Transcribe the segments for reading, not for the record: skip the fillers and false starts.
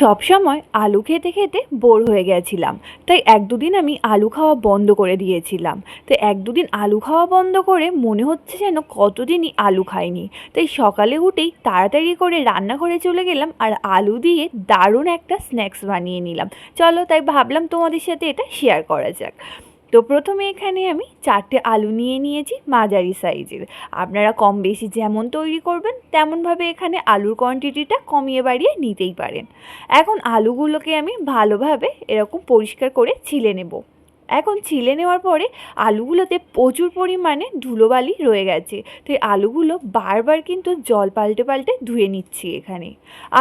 সব সময় আলু খেতে খেতে বোর হয়ে গেছিলাম, তাই এক দুদিন আমি আলু খাওয়া বন্ধ করে দিয়েছিলাম। তো এক দুদিন আলু খাওয়া বন্ধ করে মনে হচ্ছে যেন কতদিনই আলু খাইনি। তাই সকালে উঠেই তাড়াতাড়ি করে রান্নাঘরে চলে গেলাম আর আলু দিয়ে দারুণ একটা স্ন্যাক্স বানিয়ে নিলাম। চলো, তাই ভাবলাম তোমাদের সাথে এটা শেয়ার করা যাক। তো প্রথমে এখানে আমি 4টে আলু নিয়ে নিয়েছি মাঝারি সাইজের। আপনারা কম বেশি যেমন তৈরি করবেন তেমনভাবে এখানে আলুর কোয়ান্টিটিটা কমিয়ে বাড়িয়ে নিতেই পারেন। এখন আলুগুলোকে আমি ভালোভাবে এরকম পরিষ্কার করে ছিলে নেব। এখন ছিলে নেওয়ার পরে আলুগুলোতে প্রচুর পরিমাণে ধুলোবালি রয়ে গেছে, তো এই আলুগুলো বারবার কিন্তু জল পাল্টে পাল্টে ধুয়ে নিচ্ছি। এখানে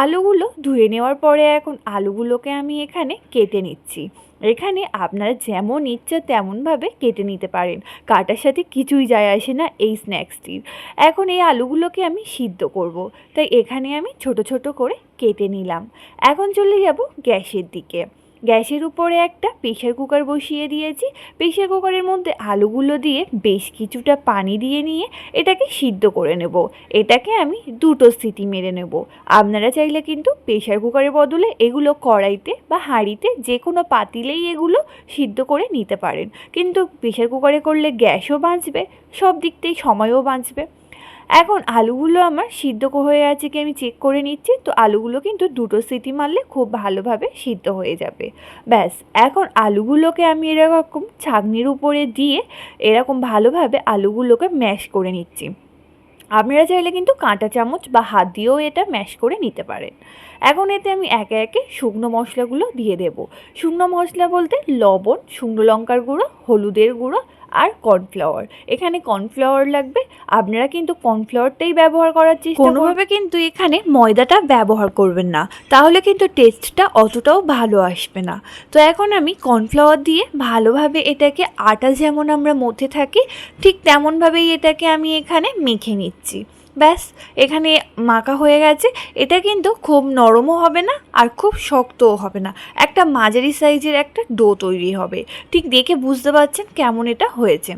আলুগুলো ধুয়ে নেওয়ার পরে এখন আলুগুলোকে আমি এখানে কেটে নিচ্ছি। এখানে আপনারা যেমন ইচ্ছা তেমনভাবে কেটে নিতে পারেন, কাটার সাথে কিছুই যায় আসে না এই স্ন্যাক্সটির। এখন এই আলুগুলোকে আমি সিদ্ধ করব, তাই এখানে আমি ছোট ছোট করে কেটে নিলাম। এখন চলে যাব গ্যাসের দিকে। গ্যাসের উপরে একটা প্রেশার কুকার বসিয়ে দিয়েছি। প্রেশার কুকারের মধ্যে আলুগুলো দিয়ে বেশ কিছুটা পানি দিয়ে নিয়ে এটাকে সিদ্ধ করে নেব। এটাকে আমি 2টো সিটি মেরে নেব। আপনারা চাইলে কিন্তু প্রেশার কুকারের বদলে এগুলো কড়াইতে বা হাঁড়িতে যে কোনো পাতিলেই এগুলো সিদ্ধ করে নিতে পারেন, কিন্তু প্রেশার কুকারে করলে গ্যাসও বাঁচবে, সব দিক থেকে সময়ও বাঁচবে। এখন আলুগুলো আমার সিদ্ধ হয়ে আছে কি আমি চেক করে নিচ্ছি। তো আলুগুলো কিন্তু 2টো সিটি মারলে খুব ভালোভাবে সিদ্ধ হয়ে যাবে। ব্যাস, এখন আলুগুলোকে আমি এরকম ছাঁকনির উপরে দিয়ে এরকম ভালোভাবে আলুগুলোকে ম্যাশ করে নিচ্ছি। আপনারা চাইলে কিন্তু কাঁটা চামচ বা হাত দিয়েও এটা ম্যাশ করে নিতে পারেন। এখন এতে আমি একে একে শুকনো মশলাগুলো দিয়ে দেব। শুকনো মশলা বলতে লবণ, শুকনো লঙ্কার গুঁড়ো, হলুদের গুঁড়ো আর কর্নফ্লাওয়ার। এখানে কর্নফ্লাওয়ার লাগবে, আপনারা কিন্তু কর্নফ্লাওয়ারটাই ব্যবহার করার চেষ্টা করবেন। কোনোভাবে কিন্তু এখানে ময়দাটা ব্যবহার করবেন না, তাহলে কিন্তু টেস্টটা অতটাও ভালো আসবে না। তো এখন আমি কর্নফ্লাওয়ার দিয়ে ভালোভাবে এটাকে আটা যেমন আমরা মধ্যে থাকি ঠিক তেমনভাবেই এটাকে আমি এখানে মেখে নিচ্ছি। ব্যাস, এখানে মাখা হয়ে গেছে। এটা কিন্তু খুব নরমও হবে না আর খুব শক্তও হবে না, একটা মাঝারি সাইজের একটা ডো তৈরি হবে। ঠিক দেখে বুঝতে পারছেন কেমন এটা হয়েছে।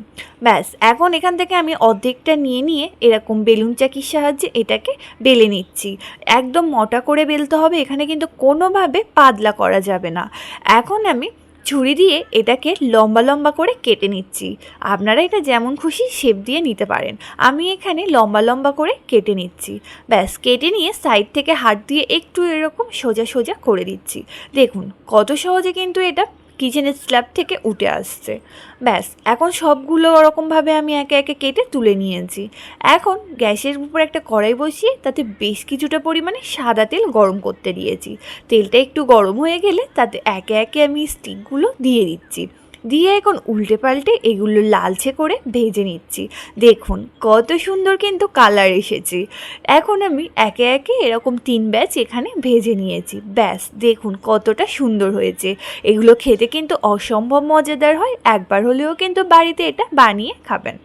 ব্যাস, এখন এখান থেকে আমি অর্ধেকটা নিয়ে নিয়ে এরকম বেলুন চাকির সাহায্যে এটাকে বেলে নিচ্ছি। একদম মোটা করে বেলতে হবে, এখানে কিন্তু কোনোভাবে পাতলা করা যাবে না। এখন আমি ছুরি দিয়ে এটাকে লম্বা লম্বা করে কেটে নিচ্ছি। আপনারা এটা যেমন খুশি শেপ দিয়ে নিতে পারেন, আমি এখানে লম্বা লম্বা করে কেটে নিচ্ছি। ব্যাস, কেটে নিয়ে সাইড থেকে হাত দিয়ে একটু এরকম সোজা সোজা করে দিচ্ছি। দেখুন কত সহজে কিন্তু এটা কিচেনের স্ল্যাব থেকে উঠে আসছে। ব্যাস, এখন সবগুলো ওরকমভাবে আমি একে একে কেটে তুলে নিয়েছি। এখন গ্যাসের উপর একটা কড়াই বসিয়ে তাতে বেশ কিছুটা পরিমাণে সাদা তেল গরম করতে দিয়েছি। তেলটা একটু গরম হয়ে গেলে তাতে একে একে আমি স্টিকগুলো দিয়ে দিচ্ছি। দিয়ে এখন উল্টে পাল্টে এগুলো লালচে করে ভেজে নিচ্ছি। দেখুন কত সুন্দর কিন্তু কালার এসেছে। এখন আমি একে একে এরকম 3 ব্যাচ এখানে ভেজে নিয়েছি। ব্যাস, দেখুন কতটা সুন্দর হয়েছে। এগুলো খেতে কিন্তু অসম্ভব মজাদার হয়, একবার হলেও কিন্তু বাড়িতে এটা বানিয়ে খাবেন।